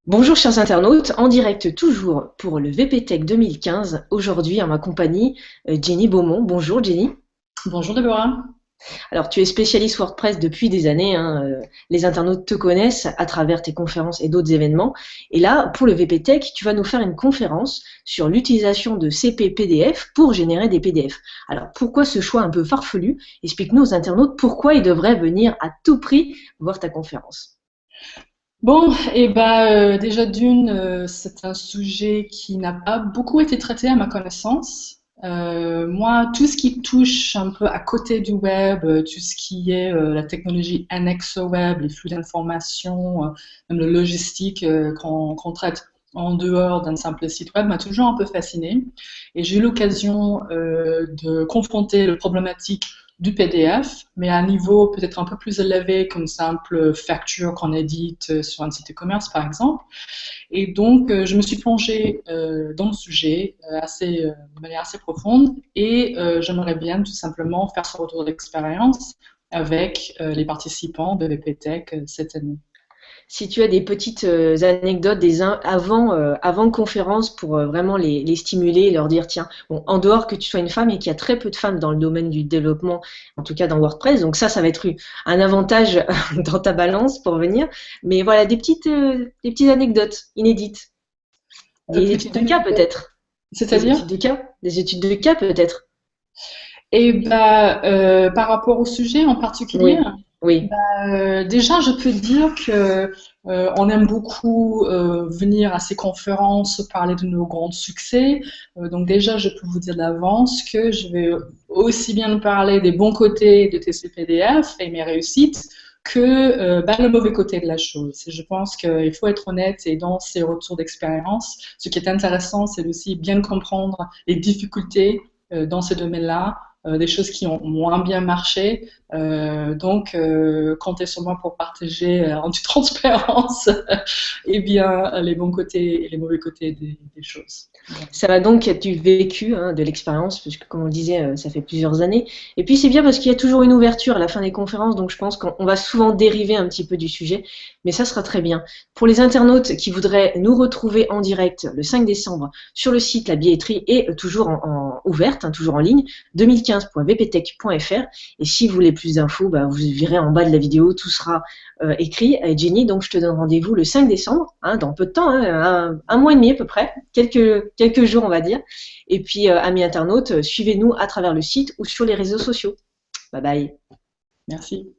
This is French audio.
Bonjour chers internautes, en direct toujours pour le VPTech 2015. Aujourd'hui en ma compagnie, Jenny Beaumont. Bonjour Jenny. Bonjour Déborah. Alors tu es spécialiste WordPress depuis des années, hein, les internautes te connaissent à travers tes conférences et d'autres événements. Et là, pour le VPTech, tu vas nous faire une conférence sur l'utilisation de CP PDF pour générer des PDF. Alors pourquoi ce choix un peu farfelu? Explique-nous aux internautes pourquoi ils devraient venir à tout prix voir ta conférence. Bon, déjà d'une, c'est un sujet qui n'a pas beaucoup été traité à ma connaissance. Moi, tout ce qui touche un peu à côté du web, tout ce qui est la technologie annexe au web, les flux d'informations, même le logistique qu'on traite en dehors d'un simple site web, m'a toujours un peu fasciné. Et j'ai eu l'occasion de confronter le problématique du PDF, mais à un niveau peut-être un peu plus élevé qu'une simple facture qu'on édite sur un site e-commerce, par exemple. Et donc, je me suis plongée dans le sujet de manière assez profonde et j'aimerais bien tout simplement faire ce retour d'expérience avec les participants de VPTech cette année. Si tu as des petites anecdotes avant conférence pour vraiment les stimuler et leur dire tiens, bon, en dehors que tu sois une femme et qu'il y a très peu de femmes dans le domaine du développement, en tout cas dans WordPress, donc ça va être un avantage dans ta balance pour venir. Mais voilà, des petites anecdotes inédites, des études Petite de cas anecdote, peut-être, c'est-à-dire? des études de cas peut-être. Par rapport au sujet en particulier, Oui, oui. déjà, je peux dire que on aime beaucoup venir à ces conférences, parler de nos grands succès. Donc déjà, je peux vous dire d'avance que je vais aussi bien parler des bons côtés de TCPDF et mes réussites que le mauvais côté de la chose. Et je pense qu'il faut être honnête et dans ces retours d'expérience, ce qui est intéressant, c'est aussi bien comprendre les difficultés dans ces domaines-là, des choses qui ont moins bien marché. Comptez sur moi pour partager en toute transparence eh bien, les bons côtés et les mauvais côtés des choses. Voilà. Ça va donc être du vécu, hein, de l'expérience, puisque comme on le disait, ça fait plusieurs années. Et puis c'est bien parce qu'il y a toujours une ouverture à la fin des conférences, donc je pense qu'on va souvent dériver un petit peu du sujet, mais ça sera très bien. Pour les internautes qui voudraient nous retrouver en direct le 5 décembre sur le site, la billetterie est toujours ouverte, hein, toujours en ligne, 2015.vptech.fr. Et si vous voulez plus d'infos, bah, vous verrez en bas de la vidéo, tout sera écrit. Jenny, donc je te donne rendez-vous le 5 décembre, hein, dans peu de temps, hein, un mois et demi à peu près, quelques jours on va dire. Et puis amis internautes, suivez-nous à travers le site ou sur les réseaux sociaux. Bye bye. Merci.